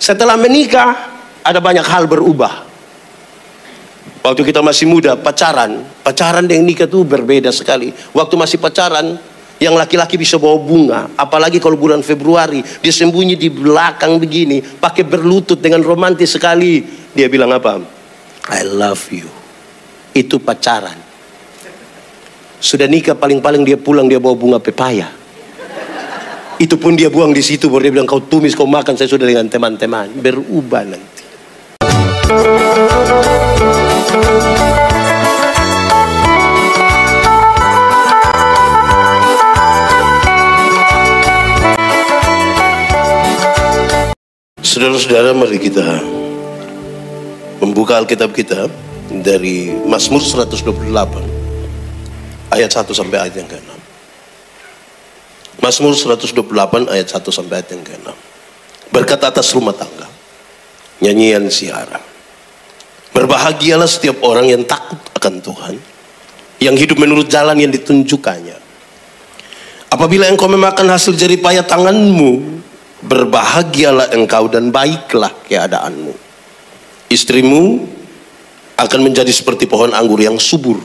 Setelah menikah, ada banyak hal berubah. Waktu kita masih muda, pacaran dengan nikah tuh berbeda sekali. Waktu masih pacaran, yang laki-laki bisa bawa bunga, apalagi kalau bulan Februari, dia sembunyi di belakang begini, pakai berlutut dengan romantis sekali. Dia bilang apa? I love you. Itu pacaran. Sudah nikah, paling-paling dia pulang, dia bawa bunga pepaya. Itu pun dia buang di situ, baru dia bilang, kau tumis, kau makan, saya sudah dengan teman-teman. Berubah nanti. Saudara-saudara, mari kita membuka Alkitab kita dari Mazmur 128 ayat 1 sampai ayat yang ke-6. Mazmur 128 ayat 1 sampai ayat yang ke-6. Berkata atas rumah tangga, nyanyian siara. Berbahagialah setiap orang yang takut akan Tuhan, yang hidup menurut jalan yang ditunjukkannya. Apabila engkau memakan hasil jerih payah tanganmu, berbahagialah engkau dan baiklah keadaanmu. Istrimu akan menjadi seperti pohon anggur yang subur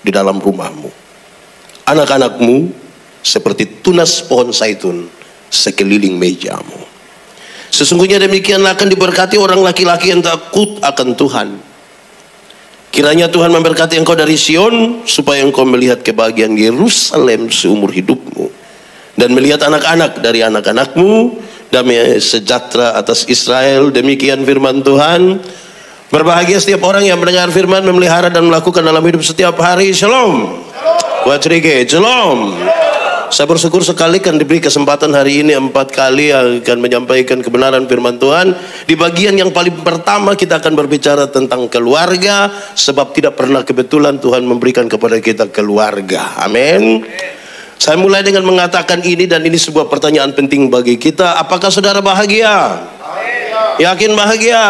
di dalam rumahmu. Anak-anakmu seperti tunas pohon zaitun sekeliling mejamu. Sesungguhnya demikianlah akan diberkati orang laki-laki yang takut akan Tuhan. Kiranya Tuhan memberkati engkau dari Sion, supaya engkau melihat kebahagiaan Yerusalem seumur hidupmu, dan melihat anak-anak dari anak-anakmu, damai sejahtera atas Israel. Demikian firman Tuhan. Berbahagia setiap orang yang mendengar firman, memelihara dan melakukan dalam hidup setiap hari. Shalom. Wajrike, shalom. Saya bersyukur sekali kan diberi kesempatan hari ini 4 kali akan menyampaikan kebenaran firman Tuhan. Di bagian yang paling pertama kita akan berbicara tentang keluarga, sebab tidak pernah kebetulan Tuhan memberikan kepada kita keluarga. Amin. Saya mulai dengan mengatakan ini, dan ini sebuah pertanyaan penting bagi kita. Apakah saudara bahagia? Yakin bahagia?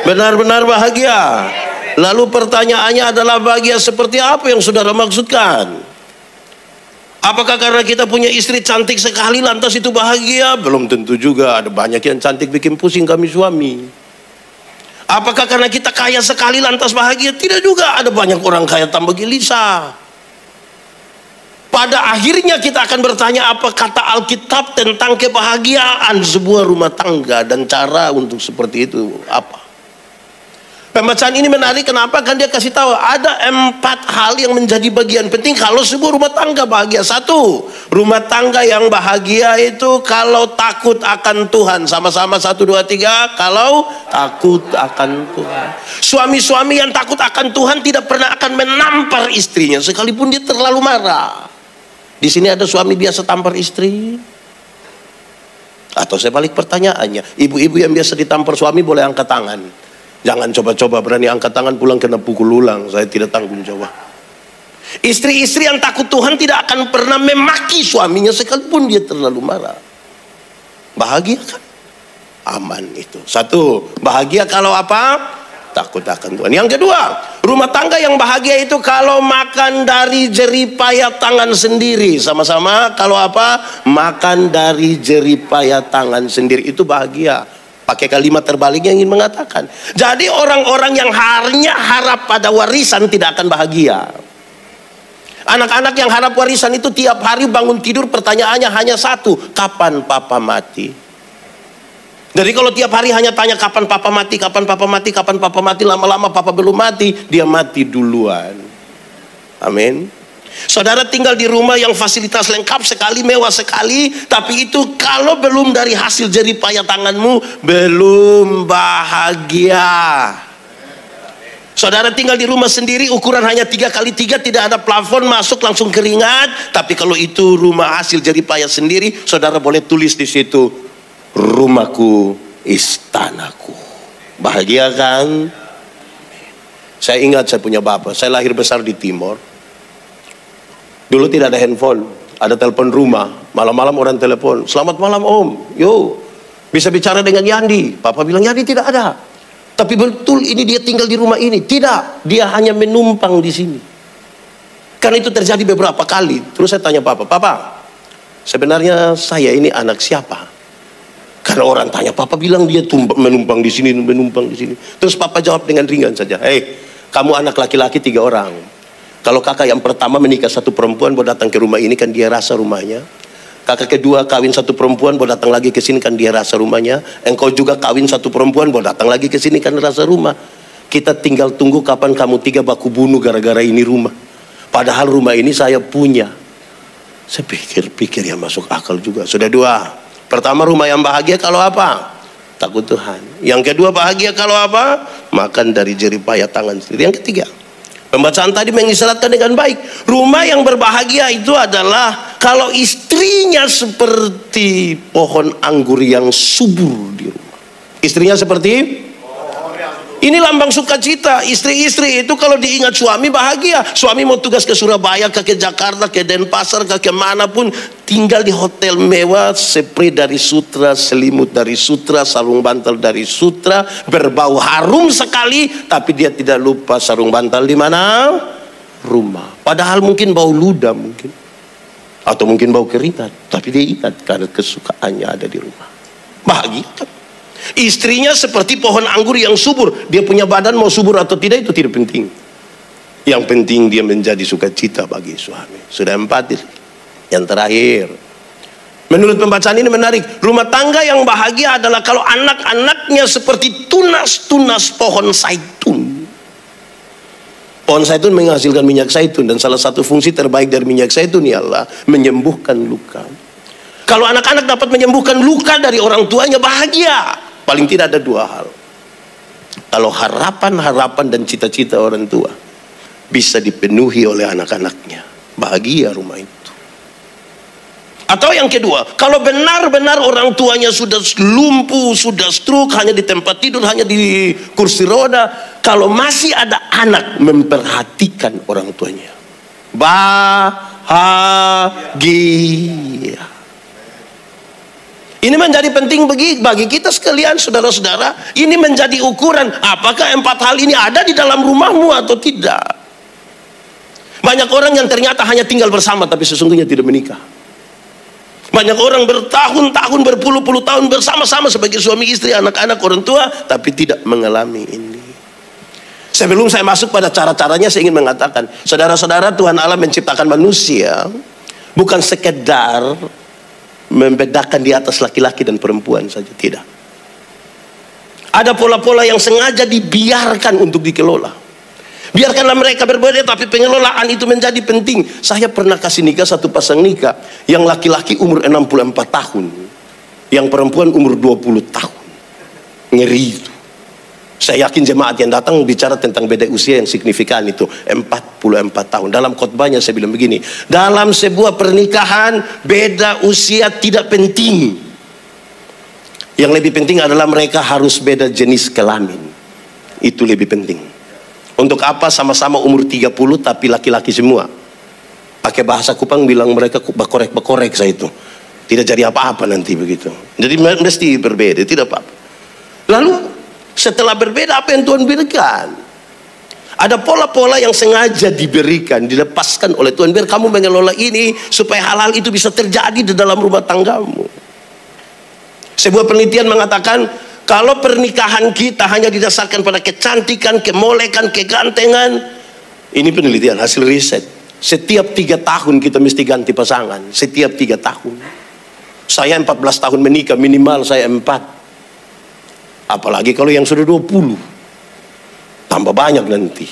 Benar-benar bahagia? Lalu pertanyaannya adalah, bahagia seperti apa yang saudara maksudkan? Apakah karena kita punya istri cantik sekali lantas itu bahagia? Belum tentu juga. Ada banyak yang cantik bikin pusing kami suami. Apakah karena kita kaya sekali lantas bahagia? Tidak juga. Ada banyak orang kaya tambah gelisah. Pada akhirnya kita akan bertanya, apa kata Alkitab tentang kebahagiaan sebuah rumah tangga, dan cara untuk seperti itu apa? Pembacaan ini menarik. Kenapa? Kan dia kasih tahu ada 4 hal yang menjadi bagian penting kalau sebuah rumah tangga bahagia. 1, rumah tangga yang bahagia itu kalau takut akan Tuhan. Sama-sama 1, 2, 3. Kalau takut akan Tuhan. Suami-suami yang takut akan Tuhan tidak pernah akan menampar istrinya sekalipun dia terlalu marah. Di sini ada suami biasa tampar istri? Atau saya balik pertanyaannya, ibu-ibu yang biasa ditampar suami boleh angkat tangan. Jangan coba-coba berani angkat tangan pulang kena pukul ulang. Saya tidak tanggung jawab. Istri-istri yang takut Tuhan tidak akan pernah memaki suaminya sekalipun dia terlalu marah. Bahagia kan? Aman itu. 1, bahagia kalau apa? Takut akan Tuhan. Yang kedua, rumah tangga yang bahagia itu kalau makan dari jerih payah tangan sendiri. Sama-sama, kalau apa? Makan dari jerih payah tangan sendiri, itu bahagia. Pakai kalimat terbalik yang ingin mengatakan, jadi orang-orang yang hanya harap pada warisan tidak akan bahagia. Anak-anak yang harap warisan itu tiap hari bangun tidur pertanyaannya hanya 1, kapan papa mati? Jadi kalau tiap hari hanya tanya kapan papa mati, kapan papa mati, kapan papa mati, lama-lama papa belum mati, dia mati duluan. Amin. Saudara tinggal di rumah yang fasilitas lengkap sekali, mewah sekali, tapi itu kalau belum dari hasil jerih payah tanganmu, belum bahagia. Saudara tinggal di rumah sendiri, ukuran hanya 3x3, tidak ada plafon, masuk langsung keringat. Tapi kalau itu rumah hasil jerih payah sendiri, saudara boleh tulis di situ, rumahku, istanaku. Bahagia kan? Saya ingat saya punya bapak, saya lahir besar di Timor. Dulu tidak ada handphone, ada telepon rumah. Malam-malam orang telepon, selamat malam om, yo, bisa bicara dengan Yandi. Papa bilang Yandi tidak ada. Tapi betul ini dia tinggal di rumah ini? Tidak, dia hanya menumpang di sini. Karena itu terjadi beberapa kali. Terus saya tanya papa, sebenarnya saya ini anak siapa? Karena Karena orang tanya, papa bilang dia menumpang di sini, menumpang di sini. Terus papa jawab dengan ringan saja, kamu anak laki-laki 3 orang. Kalau kakak yang pertama menikah 1 perempuan, baru datang ke rumah ini, kan dia rasa rumahnya. Kakak kedua kawin 1 perempuan, baru datang lagi ke sini, kan dia rasa rumahnya. Engkau juga kawin 1 perempuan, baru datang lagi ke sini, kan rasa rumah. Kita tinggal tunggu kapan kamu 3 baku bunuh gara-gara ini rumah. Padahal rumah ini saya punya. Saya pikir ya masuk akal juga. Sudah 2. Pertama, rumah yang bahagia kalau apa? Takut Tuhan. Yang kedua, bahagia kalau apa? Makan dari jeripaya tangan sendiri. Yang ketiga, pembacaan tadi mengisyaratkan dengan baik. Rumah yang berbahagia itu adalah kalau istrinya seperti pohon anggur yang subur di rumah. Istrinya seperti? Ini lambang sukacita. Istri-istri itu kalau diingat suami bahagia. Suami mau tugas ke Surabaya, ke Jakarta, ke Denpasar, ke kemanapun, tinggal di hotel mewah, spray dari Sutra, selimut dari Sutra, sarung bantal dari Sutra, berbau harum sekali, tapi dia tidak lupa sarung bantal di mana? Rumah. Padahal mungkin bau ludah mungkin, atau mungkin bau keringat, tapi dia ingat karena kesukaannya ada di rumah. Bahagia kan? Istrinya seperti pohon anggur yang subur. Dia punya badan mau subur atau tidak itu tidak penting. Yang penting dia menjadi sukacita bagi suami. Sudah 4. Yang terakhir, menurut pembacaan ini menarik. Rumah tangga yang bahagia adalah kalau anak-anaknya seperti tunas-tunas pohon zaitun. Pohon zaitun menghasilkan minyak zaitun, dan salah satu fungsi terbaik dari minyak zaitun ialah menyembuhkan luka. Kalau anak-anak dapat menyembuhkan luka dari orang tuanya, bahagia. Paling tidak ada 2 hal. Kalau harapan-harapan dan cita-cita orang tua bisa dipenuhi oleh anak-anaknya, bahagia rumah itu. Atau yang kedua, kalau benar-benar orang tuanya sudah lumpuh, sudah stroke, hanya di tempat tidur, hanya di kursi roda, kalau masih ada anak memperhatikan orang tuanya, bahagia. Ini menjadi penting bagi kita sekalian, saudara-saudara. Ini menjadi ukuran apakah 4 hal ini ada di dalam rumahmu atau tidak. Banyak orang yang ternyata hanya tinggal bersama tapi sesungguhnya tidak menikah. Banyak orang bertahun-tahun, berpuluh-puluh tahun bersama-sama sebagai suami istri, anak-anak, orang tua, tapi tidak mengalami ini. Sebelum saya masuk pada cara-caranya, saya ingin mengatakan, saudara-saudara, Tuhan Allah menciptakan manusia bukan sekedar membedakan di atas laki-laki dan perempuan saja, tidak. Ada pola-pola yang sengaja dibiarkan untuk dikelola. Biarkanlah mereka berbeda, tapi pengelolaan itu menjadi penting. Saya pernah kasih nikah 1 pasang nikah, yang laki-laki umur 64 tahun, yang perempuan umur 20 tahun. Ngeri itu. Saya yakin jemaat yang datang bicara tentang beda usia yang signifikan itu 44 tahun. Dalam khotbahnya saya bilang begini, dalam sebuah pernikahan beda usia tidak penting. Yang lebih penting adalah mereka harus beda jenis kelamin. Itu lebih penting. Untuk apa sama-sama umur 30 tapi laki-laki semua? Pakai bahasa Kupang bilang mereka bekorek-bekorek saya itu. Tidak jadi apa-apa nanti begitu. Jadi mesti berbeda, tidak apa-apa. Lalu setelah berbeda, apa yang Tuhan berikan? Ada pola-pola yang sengaja diberikan, dilepaskan oleh Tuhan, biar kamu mengelola ini supaya hal-hal itu bisa terjadi di dalam rumah tanggamu. Sebuah penelitian mengatakan, kalau pernikahan kita hanya didasarkan pada kecantikan, kemolekan, kegantengan, ini penelitian hasil riset, setiap 3 tahun kita mesti ganti pasangan. Setiap 3 tahun. Saya 14 tahun menikah, minimal saya 4. Apalagi kalau yang sudah 20, tambah banyak nanti.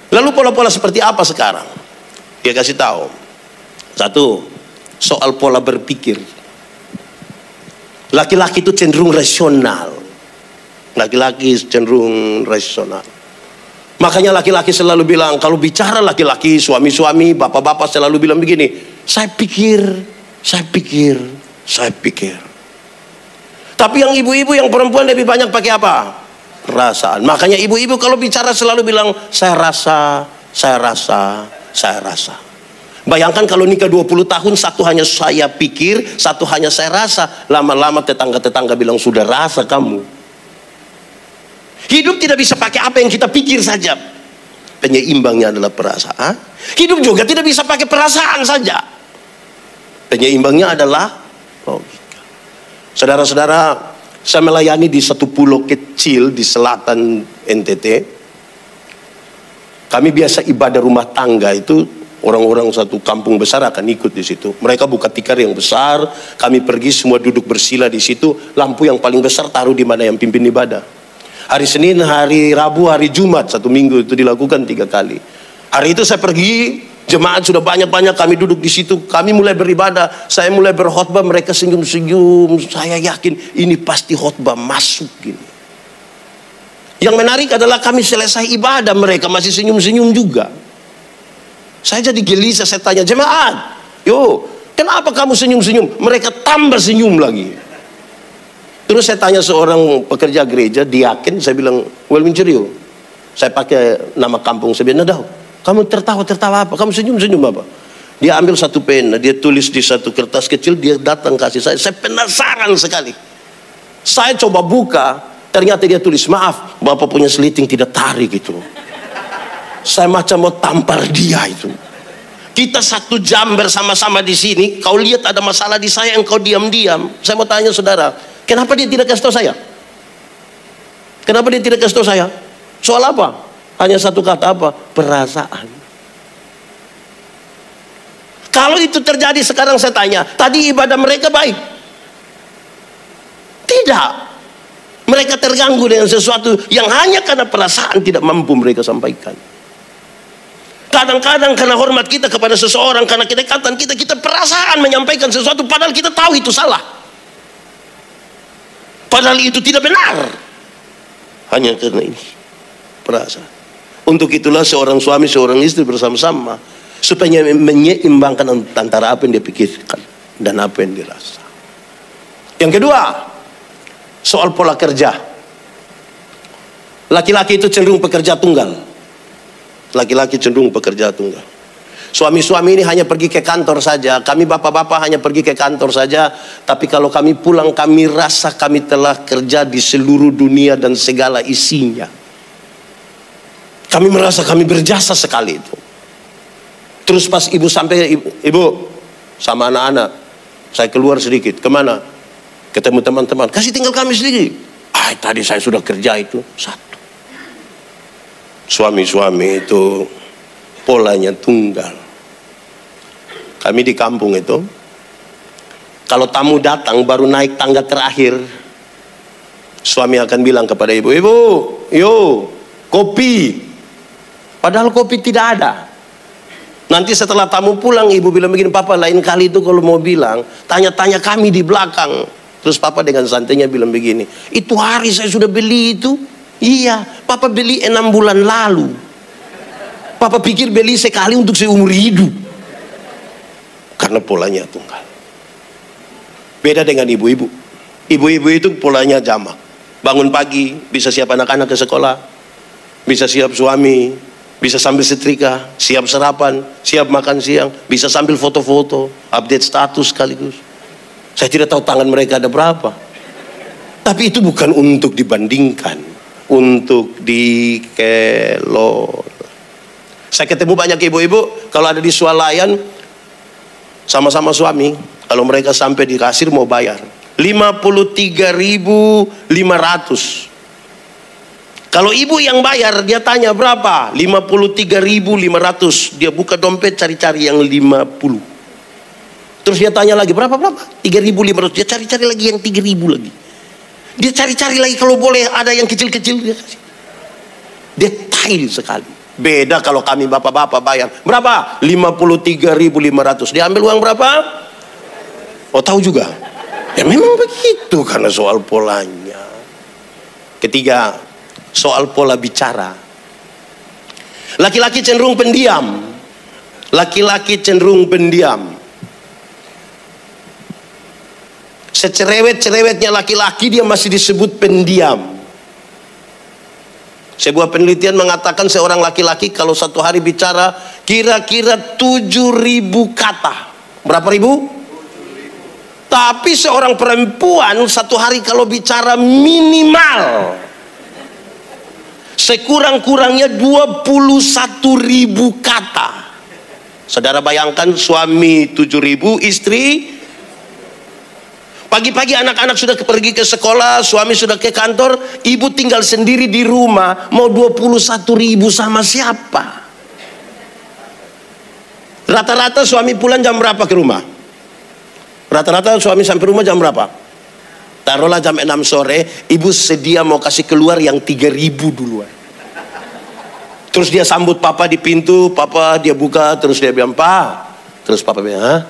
Lalu pola-pola seperti apa sekarang? Dia kasih tahu. 1, soal pola berpikir. Laki-laki itu cenderung rasional. Laki-laki cenderung rasional. Makanya laki-laki selalu bilang, kalau bicara laki-laki, suami-suami, bapak-bapak selalu bilang begini, saya pikir. Tapi yang ibu-ibu, yang perempuan lebih banyak pakai apa? Perasaan. Makanya ibu-ibu kalau bicara selalu bilang, saya rasa. Bayangkan kalau nikah 20 tahun, 1 hanya saya pikir, 1 hanya saya rasa. Lama-lama tetangga-tetangga bilang, sudah rasa kamu. Hidup tidak bisa pakai apa yang kita pikir saja. Penyeimbangnya adalah perasaan. Hidup juga tidak bisa pakai perasaan saja. Penyeimbangnya adalah logika. Saudara-saudara, saya melayani di satu pulau kecil di selatan NTT. Kami biasa ibadah rumah tangga itu, orang-orang satu kampung besar akan ikut di situ. Mereka buka tikar yang besar, kami pergi semua duduk bersila di situ. Lampu yang paling besar taruh di mana yang pimpin ibadah. Hari Senin, hari Rabu, hari Jumat, satu minggu itu dilakukan 3 kali. Hari itu saya pergi, jemaat sudah banyak-banyak, kami duduk di situ, kami mulai beribadah, saya mulai berkhotbah, mereka senyum-senyum, saya yakin ini pasti khotbah masuk gini. Yang menarik adalah kami selesai ibadah, mereka masih senyum-senyum juga. Saya jadi gelisah, saya tanya, jemaat, yo, kenapa kamu senyum-senyum? Mereka tambah senyum lagi. Terus saya tanya seorang pekerja gereja, diaken, saya bilang, Welwin Cerio, saya pakai nama kampung, saya bilang, Nadao, kamu tertawa apa? Kamu senyum-senyum apa? Dia ambil satu pena, dia tulis di satu kertas kecil, dia datang kasih saya penasaran sekali. Saya coba buka, ternyata dia tulis, maaf, Bapak punya seliting tidak tarik itu. Saya macam mau tampar dia itu. Kita 1 jam bersama-sama di sini, kau lihat ada masalah di saya, engkau diam-diam. Saya mau tanya saudara, kenapa dia tidak kasih tahu saya? Kenapa dia tidak kasih tahu saya? Soal apa? Hanya satu kata apa? Perasaan. Kalau itu terjadi sekarang saya tanya, tadi ibadah mereka baik? Tidak. Mereka terganggu dengan sesuatu yang hanya karena perasaan tidak mampu mereka sampaikan. Kadang-kadang karena hormat kita kepada seseorang, karena kedekatan kita, kita perasaan menyampaikan sesuatu padahal kita tahu itu salah. Padahal itu tidak benar. Hanya karena ini perasaan. Untuk itulah seorang suami, seorang istri bersama-sama supaya menyeimbangkan antara apa yang dia pikirkan dan apa yang dirasa. Yang kedua, soal pola kerja. Laki-laki itu cenderung pekerja tunggal. Laki-laki cenderung pekerja tunggal. Suami-suami ini hanya pergi ke kantor saja. Kami bapak-bapak hanya pergi ke kantor saja. Tapi kalau kami pulang, kami rasa kami telah kerja di seluruh dunia dan segala isinya. Kami merasa kami berjasa sekali itu. Terus pas ibu sampai, ibu sama anak-anak, saya keluar sedikit. Kemana? Ketemu teman-teman. Kasih tinggal kami sedikit. Tadi saya sudah kerja itu. Satu. Suami-suami itu polanya tunggal. Kami di kampung itu, kalau tamu datang baru naik tangga terakhir, suami akan bilang kepada ibu, ibu, yo, kopi. Padahal kopi tidak ada. Nanti setelah tamu pulang, ibu bilang begini, papa lain kali itu kalau mau bilang, tanya-tanya kami di belakang. Terus papa dengan santainya bilang begini, itu hari saya sudah beli itu. Iya, papa beli 6 bulan lalu. Papa pikir beli sekali untuk seumur hidup. Karena polanya tunggal. Beda dengan ibu-ibu. Ibu-ibu itu polanya jamak. Bangun pagi, bisa siap anak-anak ke sekolah. Bisa siap suami. Bisa sambil setrika, siap sarapan, siap makan siang. Bisa sambil foto-foto, update status sekaligus. Saya tidak tahu tangan mereka ada berapa. Tapi itu bukan untuk dibandingkan. Untuk dikelola. Saya ketemu banyak ibu-ibu kalau ada di swalayan sama-sama suami, kalau mereka sampai di kasir mau bayar 53.500. Kalau ibu yang bayar, dia tanya berapa? 53.500. Dia buka dompet cari-cari yang 50. Terus dia tanya lagi berapa? 3.500. Dia cari-cari lagi yang 3.000 lagi. Dia cari-cari lagi kalau boleh ada yang kecil-kecil dia kasih. Detail sekali. Beda kalau kami bapak-bapak bayar. Berapa? 53.500. Dia ambil uang berapa? Oh, tahu juga. Ya memang begitu karena soal polanya. Ketiga, soal pola bicara. Laki-laki cenderung pendiam. Laki-laki cenderung pendiam. Secerewet-cerewetnya laki-laki dia masih disebut pendiam. Sebuah penelitian mengatakan seorang laki-laki kalau satu hari bicara kira-kira 7.000 kata. Berapa ribu? Tapi seorang perempuan satu hari kalau bicara minimal sekurang-kurangnya 21.000 kata. Saudara bayangkan suami 7.000, istri Pagi-pagi anak-anak sudah pergi ke sekolah, suami sudah ke kantor, ibu tinggal sendiri di rumah, mau 21.000 sama siapa? Rata-rata suami pulang jam berapa ke rumah? Rata-rata suami sampai rumah jam berapa? Taruhlah jam 6 sore, ibu sedia mau kasih keluar yang 3.000 duluan. Terus dia sambut papa di pintu, papa dia buka, terus dia bilang, "Pak." Terus papa bilang, "Hah?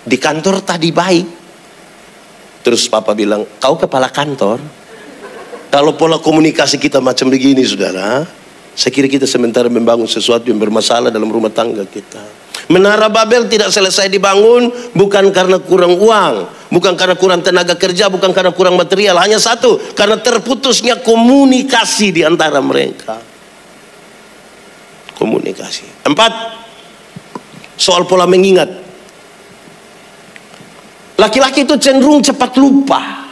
Di kantor tadi baik." Terus papa bilang, "Kau kepala kantor?" Kalau pola komunikasi kita macam begini, saudara, saya kira kita sementara membangun sesuatu yang bermasalah dalam rumah tangga kita. Menara Babel tidak selesai dibangun bukan karena kurang uang, bukan karena kurang tenaga kerja, bukan karena kurang material. Hanya satu, karena terputusnya komunikasi di antara mereka. Komunikasi. 4, soal pola mengingat. Laki-laki itu cenderung cepat lupa.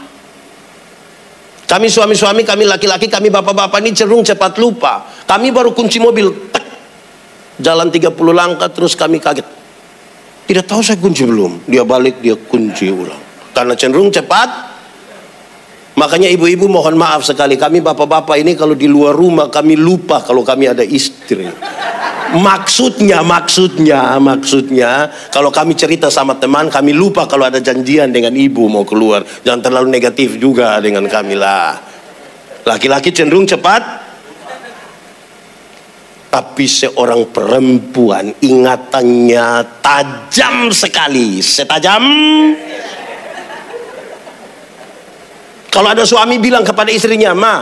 Kami suami-suami, kami laki-laki, kami bapak-bapak ini cenderung cepat lupa. Kami baru kunci mobil, tek, jalan 30 langkah terus kami kaget. Tidak tahu saya kunci belum. Dia balik, dia kunci ulang. Karena cenderung cepat. Makanya ibu-ibu mohon maaf sekali, kami bapak-bapak ini kalau di luar rumah kami lupa kalau kami ada istri. Maksudnya kalau kami cerita sama teman, kami lupa kalau ada janjian dengan ibu mau keluar. Jangan terlalu negatif juga dengan kami lah. Laki-laki cenderung cepat, tapi seorang perempuan ingatannya tajam sekali. Setajam, kalau ada suami bilang kepada istrinya, "Ma,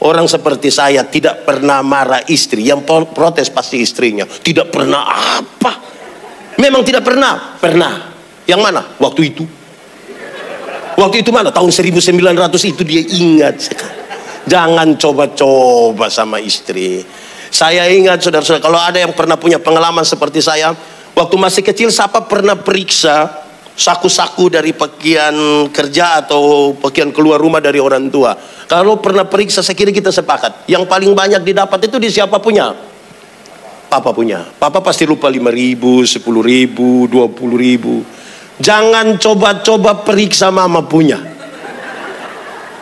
orang seperti saya tidak pernah marah istri." Yang protes pasti istrinya. Tidak pernah apa? Memang tidak pernah. Pernah. Yang mana? Waktu itu. Waktu itu mana? Tahun 1900 itu dia ingat sekali. Jangan coba-coba sama istri. Saya ingat saudara-saudara, kalau ada yang pernah punya pengalaman seperti saya, waktu masih kecil siapa pernah periksa saku-saku dari pakaian kerja atau pakaian keluar rumah dari orang tua? Kalau pernah periksa, saya kira kita sepakat, yang paling banyak didapat itu di siapa punya? Papa punya. Papa pasti lupa 5.000, 10.000, 20.000. Jangan coba-coba periksa mama punya.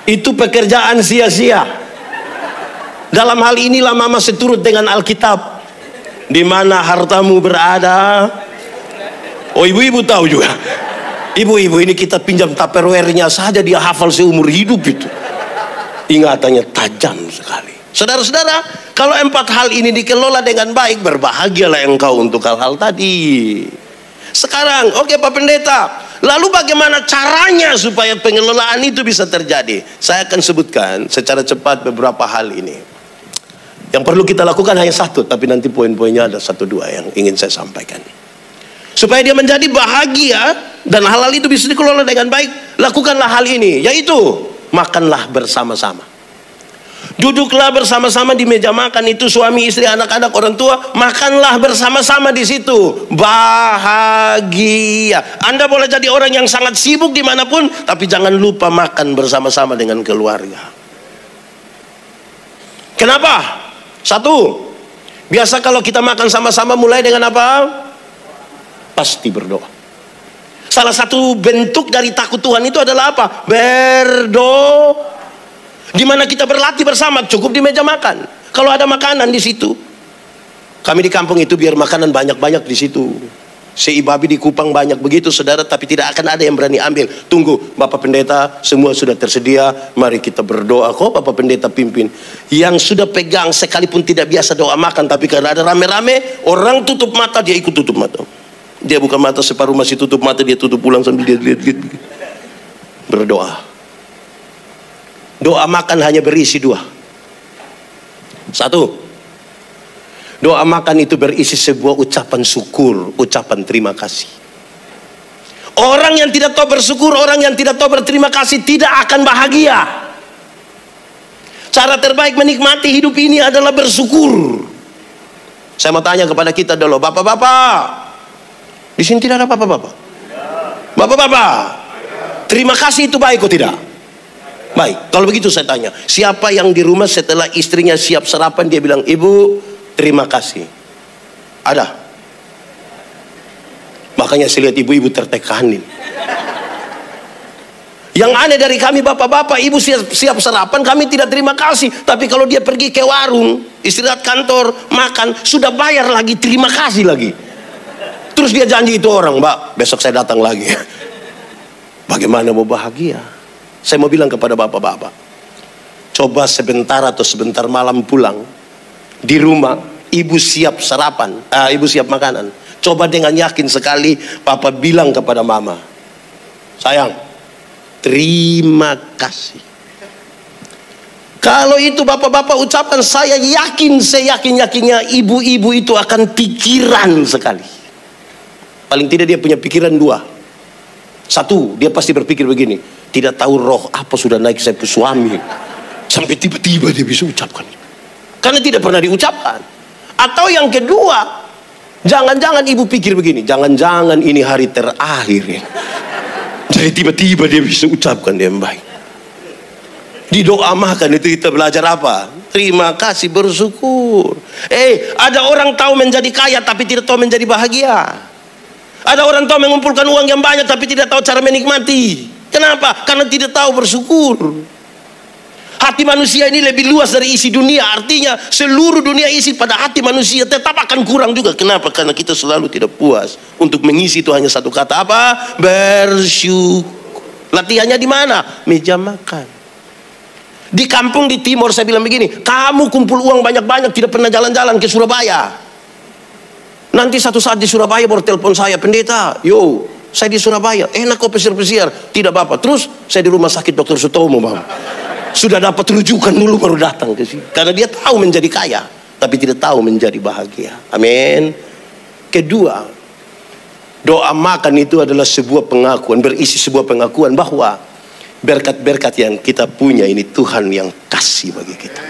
Itu pekerjaan sia-sia. Dalam hal inilah mama seturut dengan Alkitab. Di mana hartamu berada. Oh, ibu-ibu tahu juga. Ibu-ibu ini kita pinjam Tupperware-nya saja dia hafal seumur hidup itu. Ingatannya tajam sekali. Saudara-saudara, kalau 4 hal ini dikelola dengan baik, berbahagialah engkau untuk hal-hal tadi. Sekarang, oke Pak Pendeta, lalu bagaimana caranya supaya pengelolaan itu bisa terjadi? Saya akan sebutkan secara cepat beberapa hal ini. Yang perlu kita lakukan hanya satu, tapi nanti poin-poinnya ada 1-2 yang ingin saya sampaikan. Supaya dia menjadi bahagia dan hal-hal itu bisa dikelola dengan baik, lakukanlah hal ini, yaitu makanlah bersama-sama. Duduklah bersama-sama di meja makan itu, suami, istri, anak-anak, orang tua, makanlah bersama-sama di situ. Bahagia. Anda boleh jadi orang yang sangat sibuk dimanapun, tapi jangan lupa makan bersama-sama dengan keluarga. Kenapa? 1, biasa kalau kita makan sama-sama mulai dengan apa? Pasti berdoa. Salah satu bentuk dari takut Tuhan itu adalah apa? Berdoa. Di mana kita berlatih bersama, cukup di meja makan. Kalau ada makanan di situ, kami di kampung itu biar makanan banyak-banyak di situ. Seibabi di Kupang banyak begitu saudara, tapi tidak akan ada yang berani ambil. Tunggu, Bapak Pendeta, semua sudah tersedia. Mari kita berdoa. Kok Bapak Pendeta pimpin? Yang sudah pegang sekalipun tidak biasa doa makan, tapi karena ada rame-rame, orang tutup mata, dia ikut tutup mata. Dia buka mata separuh masih tutup mata, dia tutup pulang sambil dia lihat-lihat. Berdoa. Doa makan hanya berisi 2. 1, doa makan itu berisi sebuah ucapan syukur, ucapan terima kasih. Orang yang tidak tahu bersyukur, orang yang tidak tahu berterima kasih tidak akan bahagia. Cara terbaik menikmati hidup ini adalah bersyukur. Saya mau tanya kepada kita dulu, bapak-bapak. Di sini tidak ada bapak-bapak. Bapak-bapak, terima kasih itu baik atau tidak? Baik. Kalau begitu saya tanya, siapa yang di rumah setelah istrinya siap sarapan dia bilang, "Ibu, terima kasih"? Ada? Makanya saya lihat ibu-ibu tertekanin. Yang aneh dari kami bapak-bapak, ibu siap sarapan, kami tidak terima kasih. Tapi kalau dia pergi ke warung, istirahat kantor, makan, sudah bayar lagi, terima kasih lagi. Terus dia janji itu orang, Mbak, besok saya datang lagi. Bagaimana mau bahagia? Saya mau bilang kepada bapak-bapak, coba sebentar atau sebentar malam pulang, di rumah, ibu siap sarapan, ibu siap makanan. Coba dengan yakin sekali, papa bilang kepada mama, sayang, terima kasih. Kalau itu bapak-bapak ucapkan, saya yakin-yakinnya ibu-ibu itu akan pikiran sekali. Paling tidak dia punya pikiran dua. Satu, dia pasti berpikir begini, tidak tahu roh apa sudah naik saya ke suami, sampai tiba-tiba dia bisa ucapkan. Karena tidak pernah diucapkan. Atau yang kedua, jangan-jangan ibu pikir begini, jangan-jangan ini hari terakhir ya. Jadi tiba-tiba dia bisa ucapkan dia yang baik. Di doa makan itu kita belajar apa? Terima kasih, bersyukur. Ada orang tahu menjadi kaya tapi tidak tahu menjadi bahagia. Ada orang tahu mengumpulkan uang yang banyak tapi tidak tahu cara menikmati. Kenapa? Karena tidak tahu bersyukur. Hati manusia ini lebih luas dari isi dunia. Artinya seluruh dunia isi pada hati manusia, tetap akan kurang juga. Kenapa? Karena kita selalu tidak puas. Untuk mengisi itu hanya satu kata apa? Bersyukur. Latihannya di mana? Meja makan. Di kampung di timur saya bilang begini, kamu kumpul uang banyak-banyak tidak pernah jalan-jalan ke Surabaya. Nanti satu saat di Surabaya baru telepon saya, pendeta, yo saya di Surabaya, enak kok pesir-pesir, tidak apa-apa. Terus saya di rumah sakit Dr. Sutomo, Bang. Sudah dapat rujukan dulu baru datang ke sini. Karena dia tahu menjadi kaya, tapi tidak tahu menjadi bahagia. Amin. Kedua, doa makan itu adalah sebuah pengakuan, berisi sebuah pengakuan bahwa berkat-berkat yang kita punya ini Tuhan yang kasih bagi kita.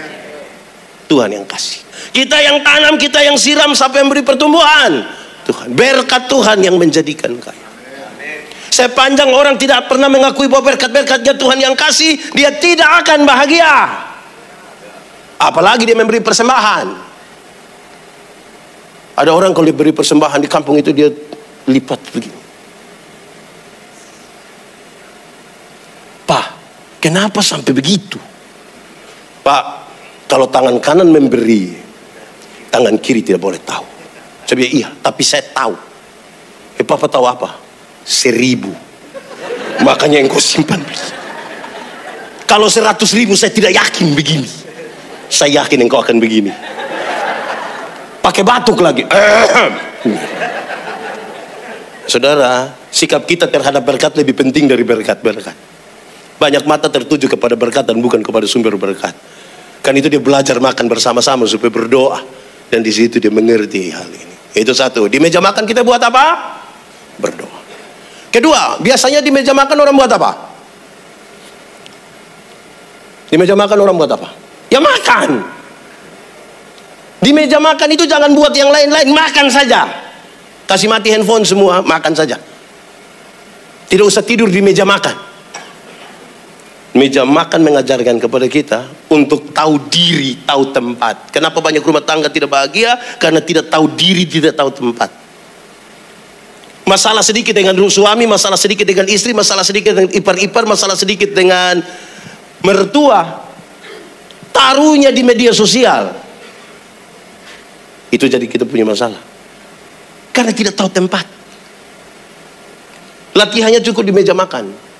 Tuhan yang kasih. Kita yang tanam, kita yang siram sampai memberi pertumbuhan. Tuhan, berkat Tuhan yang menjadikan kaya. Sepanjang orang tidak pernah mengakui bahwa berkat-berkatnya Tuhan yang kasih, dia tidak akan bahagia. Apalagi dia memberi persembahan. Ada orang kalau diberi persembahan di kampung itu dia lipat begini. Pak, kenapa sampai begitu? Pak, kalau tangan kanan memberi, tangan kiri tidak boleh tahu. Saya bilang iya, tapi saya tahu. Papa tahu apa? 1000. Makanya engkau simpan. Kalau 100.000 saya tidak yakin begini. Saya yakin engkau akan begini. Pakai batuk lagi. Saudara, sikap kita terhadap berkat lebih penting dari berkat-berkat. Banyak mata tertuju kepada berkat dan bukan kepada sumber berkat. Kan itu dia belajar makan bersama-sama supaya berdoa. Dan di situ dia mengerti hal ini. Itu satu. Di meja makan kita buat apa? Berdoa. Kedua, biasanya di meja makan orang buat apa? Di meja makan orang buat apa? Ya makan. Di meja makan itu jangan buat yang lain-lain, makan saja. Kasih mati handphone semua, makan saja. Tidak usah tidur di meja makan. Meja makan mengajarkan kepada kita untuk tahu diri, tahu tempat. Kenapa banyak rumah tangga tidak bahagia? Karena tidak tahu diri, tidak tahu tempat. Masalah sedikit dengan suami, masalah sedikit dengan istri, masalah sedikit dengan ipar-ipar, masalah sedikit dengan mertua. Taruhnya di media sosial. Itu jadi kita punya masalah. Karena tidak tahu tempat. Latihannya cukup di meja makan.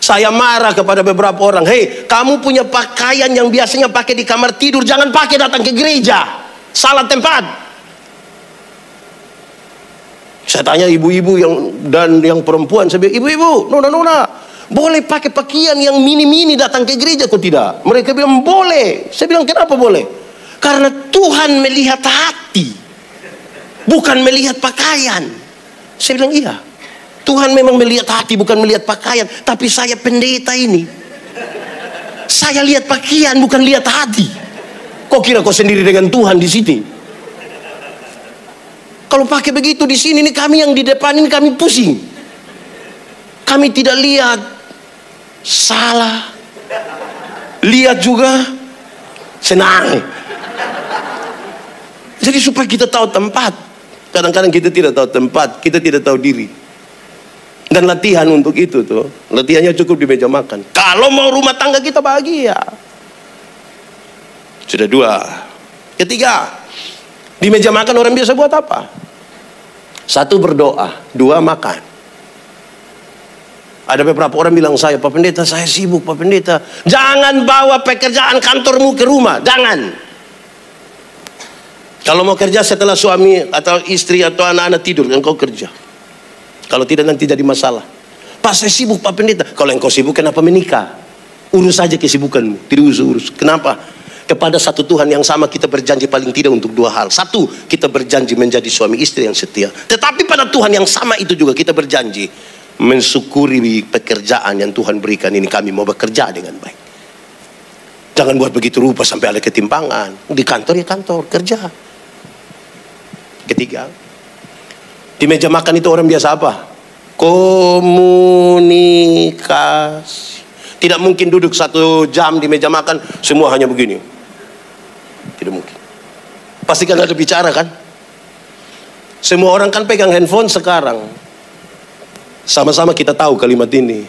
Saya marah kepada beberapa orang, hei, kamu punya pakaian yang biasanya pakai di kamar tidur, jangan pakai datang ke gereja. Salah tempat. Saya tanya ibu-ibu dan yang perempuan, saya bilang, ibu-ibu, nona, boleh pakai pakaian yang mini-mini datang ke gereja kok tidak? Mereka bilang boleh. Saya bilang kenapa boleh? Karena Tuhan melihat hati, bukan melihat pakaian. Saya bilang iya. Tuhan memang melihat hati, bukan melihat pakaian. Tapi saya pendeta ini, saya lihat pakaian, bukan lihat hati. Kok kira kau sendiri dengan Tuhan di sini? Kalau pakai begitu di sini, ini kami yang di depan ini kami pusing. Kami tidak lihat salah, lihat juga senang. Jadi supaya kita tahu tempat. Kadang-kadang kita tidak tahu tempat, kita tidak tahu diri. Dan latihan untuk itu tuh, latihannya cukup di meja makan. Kalau mau rumah tangga kita bahagia. Sudah dua. Ketiga, di meja makan orang biasa buat apa? Satu, berdoa. Dua, makan. Ada beberapa orang bilang saya, Pak Pendeta, saya sibuk Pak Pendeta. Jangan bawa pekerjaan kantormu ke rumah, jangan. Kalau mau kerja setelah suami atau istri atau anak-anak tidur, engkau kerja. Kalau tidak nanti jadi masalah. Pak, saya sibuk Pak Pendeta. Kalau engkau sibuk kenapa menikah? Urus saja kesibukanmu, tidak usah urus. Kenapa? Kepada satu Tuhan yang sama kita berjanji paling tidak untuk dua hal. Satu, kita berjanji menjadi suami istri yang setia. Tetapi pada Tuhan yang sama itu juga kita berjanji mensyukuri pekerjaan yang Tuhan berikan ini. Kami mau bekerja dengan baik. Jangan buat begitu rupa sampai ada ketimpangan. Di kantor ya kantor, kerja. Ketiga, di meja makan itu orang biasa apa? Komunikasi. Tidak mungkin duduk 1 jam di meja makan semua hanya begini. Tidak mungkin. Pasti kan ada bicara kan? Semua orang kan pegang handphone sekarang. Sama-sama kita tahu kalimat ini.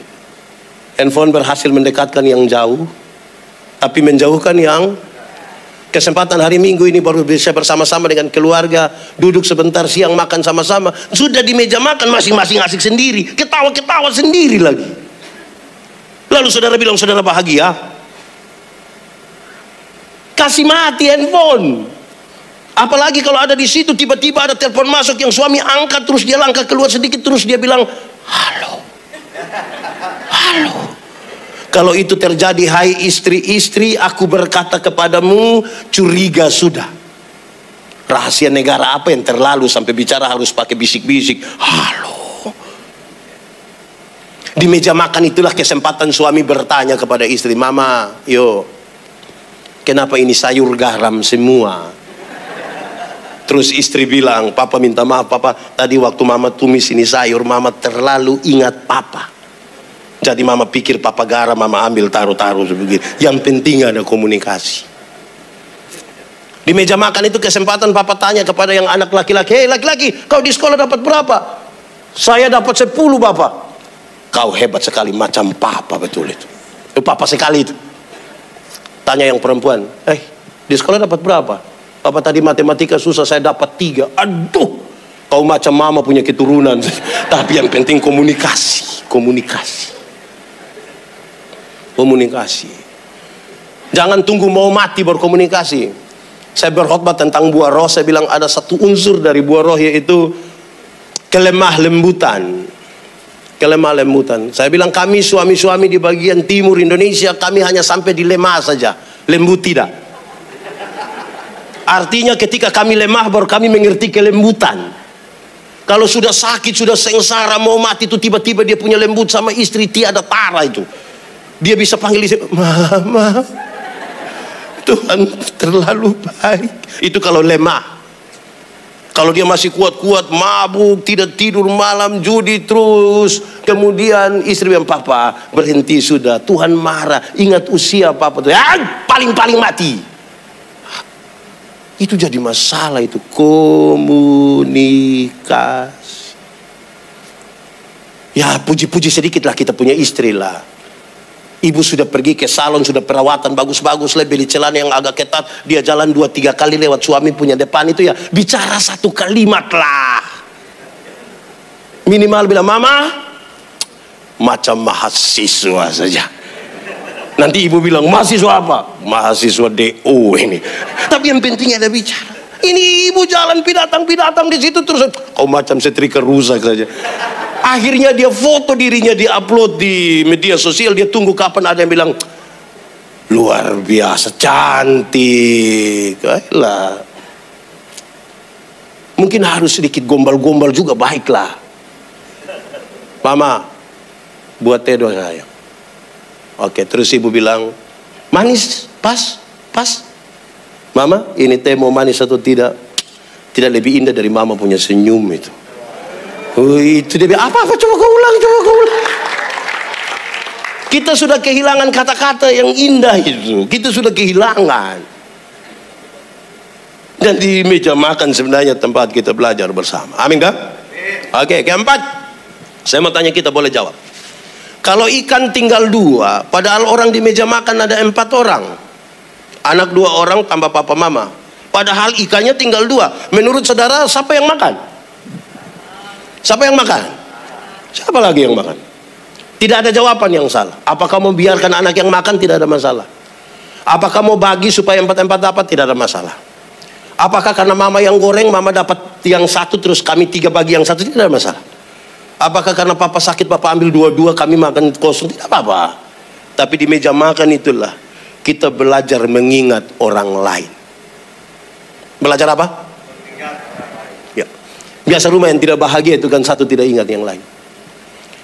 Handphone berhasil mendekatkan yang jauh, tapi menjauhkan yang. Kesempatan hari Minggu ini baru bisa bersama-sama dengan keluarga, duduk sebentar siang makan sama-sama. Sudah di meja makan masing-masing asik sendiri, ketawa-ketawa sendiri lagi. Lalu saudara bilang saudara bahagia? Kasih mati handphone. Apalagi kalau ada di situ tiba-tiba ada telepon masuk yang suami angkat, terus dia langkah keluar sedikit, terus dia bilang halo, halo. Kalau itu terjadi, hai istri-istri, aku berkata kepadamu, curiga sudah. Rahasia negara apa yang terlalu sampai bicara harus pakai bisik-bisik, halo. Di meja makan itulah kesempatan suami bertanya kepada istri, mama, yo, kenapa ini sayur garam semua? Terus istri bilang, papa minta maaf, papa tadi waktu mama tumis ini sayur, mama terlalu ingat papa. Jadi mama pikir papa garam, mama ambil taruh-taruh sebegini. Yang penting ada komunikasi. Di meja makan itu kesempatan papa tanya kepada yang anak laki-laki, hei laki-laki, kau di sekolah dapat berapa? Saya dapat 10 bapak. Kau hebat sekali, macam papa betul itu. Papa sekali itu. Tanya yang perempuan, di sekolah dapat berapa? Papa tadi matematika susah, saya dapat 3. Aduh, kau macam mama punya keturunan. Tapi yang penting komunikasi. Komunikasi. Komunikasi. Jangan tunggu mau mati baru komunikasi. Saya berkhotbah tentang buah roh, saya bilang ada satu unsur dari buah roh yaitu kelemah lembutan. Kelemah lembutan. Saya bilang kami suami-suami di bagian timur Indonesia, kami hanya sampai di lemah saja, lembut tidak. Artinya ketika kami lemah baru kami mengerti kelembutan. Kalau sudah sakit, sudah sengsara, mau mati itu tiba-tiba dia punya lembut sama istri, tiada tara itu. Dia bisa panggil istri, mama, Tuhan terlalu baik. Itu kalau lemah. Kalau dia masih kuat-kuat, mabuk, tidak tidur malam, judi terus. Kemudian istri bilang, papa berhenti sudah, Tuhan marah. Ingat usia papa tuh, paling-paling mati. Itu jadi masalah itu, komunikasi. Ya puji-puji sedikitlah kita punya istri lah. Ibu sudah pergi ke salon, sudah perawatan bagus-bagus, beli celana yang agak ketat, dia jalan 2-3 kali lewat suami punya depan itu ya, bicara 1 kalimat lah. Minimal bilang, mama, macam mahasiswa saja. Nanti ibu bilang, mahasiswa apa? Mahasiswa DO ini. Tapi yang penting ada bicara. Ini ibu jalan pidatang di situ terus, kau macam setrika rusak saja. Akhirnya dia foto dirinya, dia upload di media sosial, dia tunggu kapan ada yang bilang, luar biasa, cantik. Ayolah. Mungkin harus sedikit gombal-gombal juga, baiklah. Mama, buat teh dong saya. Oke, terus ibu bilang, manis, pas. Mama, ini teh mau manis atau tidak? Tidak lebih indah dari mama punya senyum itu. Itu dia bilang, apa coba kau ulang. Kita sudah kehilangan kata-kata yang indah itu. Kita sudah kehilangan. Dan di meja makan sebenarnya tempat kita belajar bersama. Amin kan? Oke, keempat, Saya mau tanya, kita boleh jawab. Kalau ikan tinggal 2, padahal orang di meja makan ada 4 orang. Anak 2 orang tambah papa mama. Padahal ikannya tinggal 2. Menurut saudara, siapa yang makan? Siapa yang makan? Siapa lagi yang makan? Tidak ada jawaban yang salah. Apakah mau biarkan anak yang makan? Tidak ada masalah. Apakah mau bagi supaya 4-4 dapat? Tidak ada masalah. Apakah karena mama yang goreng, mama dapat yang 1 terus kami 3 bagi yang 1? Tidak ada masalah. Apakah karena papa sakit, papa ambil 2-2, kami makan kosong? Tidak apa-apa. Tapi di meja makan itulah kita belajar mengingat orang lain. Belajar apa? Ya. Biasa rumah yang tidak bahagia itu kan satu tidak ingat yang lain.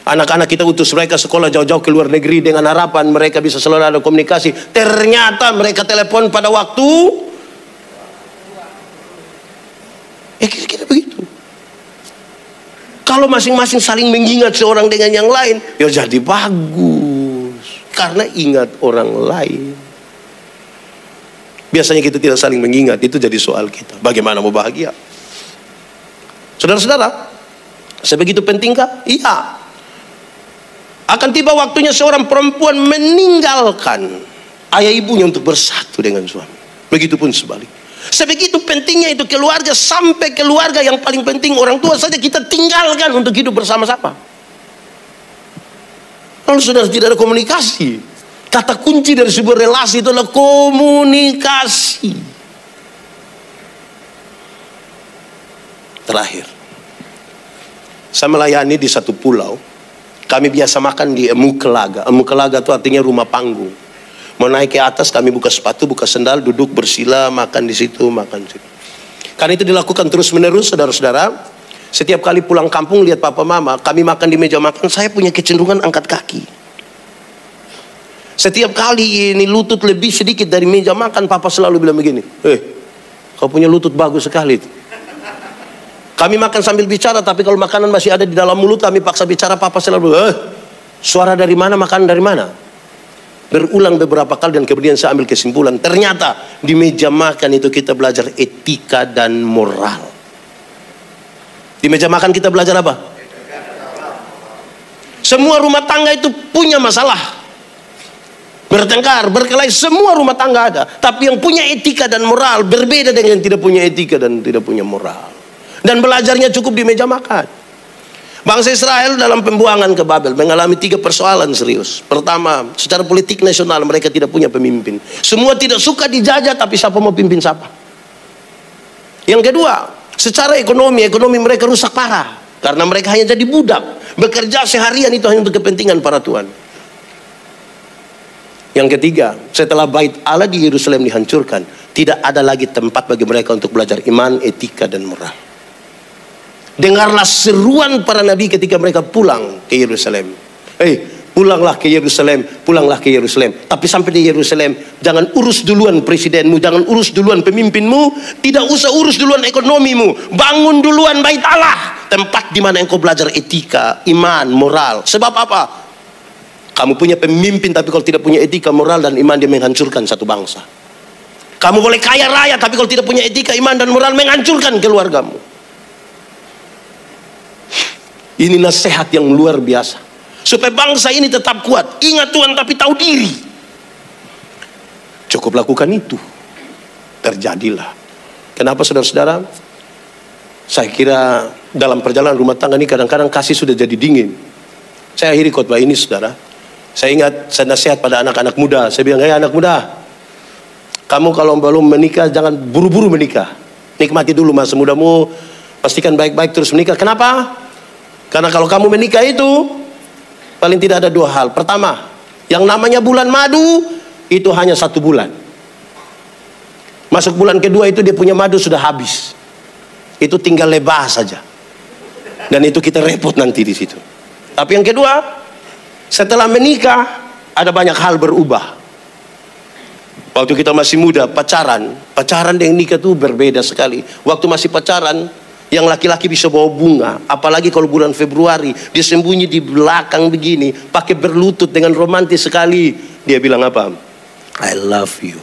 Anak-anak kita utus mereka sekolah jauh-jauh ke luar negeri dengan harapan mereka bisa selalu ada komunikasi. Ternyata mereka telepon pada waktu. Kira-kira begitu. Kalau masing-masing saling mengingat seorang dengan yang lain, ya jadi bagus. Karena ingat orang lain. Biasanya kita tidak saling mengingat, itu jadi soal kita. Bagaimana mau bahagia? Saudara-saudara, sebegitu pentingkah? Iya. Akan tiba waktunya seorang perempuan meninggalkan ayah ibunya untuk bersatu dengan suami. Begitupun sebaliknya. Sebegitu pentingnya itu keluarga, sampai keluarga yang paling penting orang tua saja kita tinggalkan untuk hidup bersama-sama. Kalau sudah tidak ada komunikasi, kata kunci dari sebuah relasi itu adalah komunikasi. Terakhir, saya melayani di satu pulau. Kami biasa makan di Emukelaga. Emukelaga itu artinya rumah panggung. Mau naik ke atas, kami buka sepatu, buka sendal, duduk bersila, makan di situ, makan di situ. Karena itu dilakukan terus-menerus, saudara-saudara. Setiap kali pulang kampung, lihat papa mama, kami makan di meja makan, saya punya kecenderungan angkat kaki. Setiap kali ini lutut lebih sedikit dari meja makan, papa selalu bilang begini, kau punya lutut bagus sekali. Kami makan sambil bicara, tapi kalau makanan masih ada di dalam mulut, kami paksa bicara, papa selalu, suara dari mana, makanan dari mana? Berulang beberapa kali dan kemudian saya ambil kesimpulan. Ternyata di meja makan itu kita belajar etika dan moral. Di meja makan kita belajar apa? Semua rumah tangga itu punya masalah. Bertengkar, berkelahi, semua rumah tangga ada. Tapi yang punya etika dan moral berbeda dengan yang tidak punya etika dan tidak punya moral. Dan belajarnya cukup di meja makan. Bangsa Israel dalam pembuangan ke Babel mengalami 3 persoalan serius. Pertama, secara politik nasional mereka tidak punya pemimpin. Semua tidak suka dijajah, tapi siapa mau pimpin siapa? Yang kedua, secara ekonomi mereka rusak parah. Karena mereka hanya jadi budak. Bekerja seharian itu hanya untuk kepentingan para tuan. Yang ketiga, setelah bait Allah di Yerusalem dihancurkan, tidak ada lagi tempat bagi mereka untuk belajar iman, etika, dan moral. Dengarlah seruan para nabi ketika mereka pulang ke Yerusalem. Pulanglah ke Yerusalem, pulanglah ke Yerusalem. Tapi sampai di Yerusalem, jangan urus duluan presidenmu, jangan urus duluan pemimpinmu, tidak usah urus duluan ekonomimu. Bangun duluan bait Allah, tempat di mana engkau belajar etika, iman, moral. Sebab apa? Kamu punya pemimpin, tapi kalau tidak punya etika, moral, dan iman, dia menghancurkan satu bangsa. Kamu boleh kaya raya, tapi kalau tidak punya etika, iman, dan moral, menghancurkan keluargamu. Ini nasihat yang luar biasa. Supaya bangsa ini tetap kuat. Ingat Tuhan tapi tahu diri. Cukup lakukan itu. Terjadilah. Kenapa saudara-saudara? Saya kira dalam perjalanan rumah tangga ini kadang-kadang kasih sudah jadi dingin. Saya akhiri khotbah ini saudara. Saya ingat, saya nasihat pada anak-anak muda. Saya bilang, anak muda, kamu kalau belum menikah jangan buru-buru menikah. Nikmati dulu masa mudamu. Pastikan baik-baik terus menikah. Kenapa? Karena kalau kamu menikah itu paling tidak ada 2 hal. Pertama, yang namanya bulan madu itu hanya 1 bulan. Masuk bulan kedua itu dia punya madu sudah habis. Itu tinggal lebah saja. Dan itu kita repot nanti di situ. Tapi yang kedua, setelah menikah ada banyak hal berubah. Waktu kita masih muda pacaran dengan nikah itu berbeda sekali. Waktu masih pacaran, yang laki-laki bisa bawa bunga, apalagi kalau bulan Februari, dia sembunyi di belakang begini, pakai berlutut dengan romantis sekali. Dia bilang apa? I love you.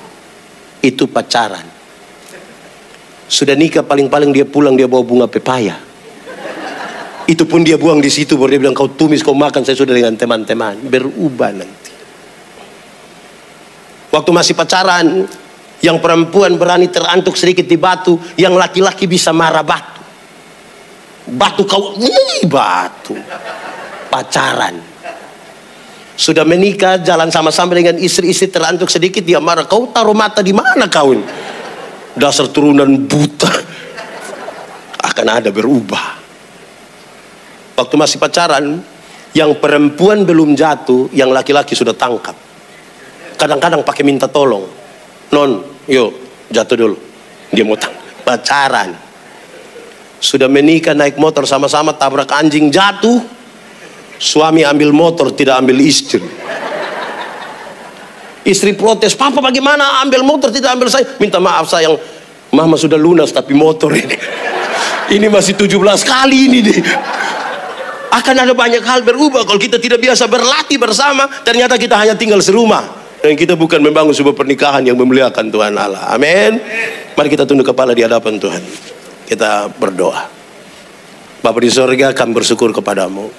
Itu pacaran. Sudah nikah paling-paling dia pulang dia bawa bunga pepaya. Itu pun dia buang di situ, baru dia bilang, kau tumis, kau makan, saya sudah dengan teman-teman. Berubah nanti. Waktu masih pacaran, yang perempuan berani terantuk sedikit di batu, yang laki-laki bisa marah batu. Batu kau, batu. Pacaran. Sudah menikah, jalan sama-sama dengan istri-istri, terantuk sedikit, dia marah. Kau taruh mata di mana kau? Dasar turunan buta. Akan ada berubah. Waktu masih pacaran, yang perempuan belum jatuh, yang laki-laki sudah tangkap. Kadang-kadang pakai minta tolong. Non, yuk jatuh dulu. Dia mau pacaran. Sudah menikah, naik motor sama-sama, tabrak anjing, jatuh. Suami ambil motor, tidak ambil istri. Istri protes, papa bagaimana ambil motor tidak ambil saya? Minta maaf sayang, mama sudah lunas tapi motor ini. Ini masih 17 kali ini deh. Akan ada banyak hal berubah kalau kita tidak biasa berlatih bersama. Ternyata kita hanya tinggal serumah. Dan kita bukan membangun sebuah pernikahan yang memuliakan Tuhan Allah. Amin. Mari kita tunduk kepala di hadapan Tuhan. Kita berdoa. Bapa di sorga, kami bersyukur kepadamu.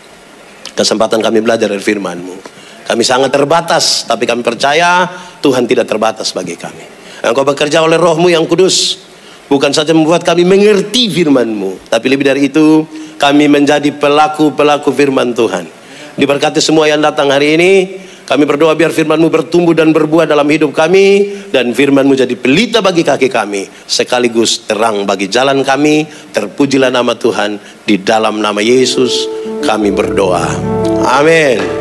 Kesempatan kami belajar dari firman-Mu. Kami sangat terbatas, tapi kami percaya Tuhan tidak terbatas bagi kami. Engkau bekerja oleh Roh-Mu yang kudus. Bukan saja membuat kami mengerti firman-Mu, tapi lebih dari itu, kami menjadi pelaku-pelaku firman Tuhan. Diberkati semua yang datang hari ini. Kami berdoa biar firman-Mu bertumbuh dan berbuah dalam hidup kami. Dan firman-Mu jadi pelita bagi kaki kami. Sekaligus terang bagi jalan kami. Terpujilah nama Tuhan. Di dalam nama Yesus kami berdoa. Amin.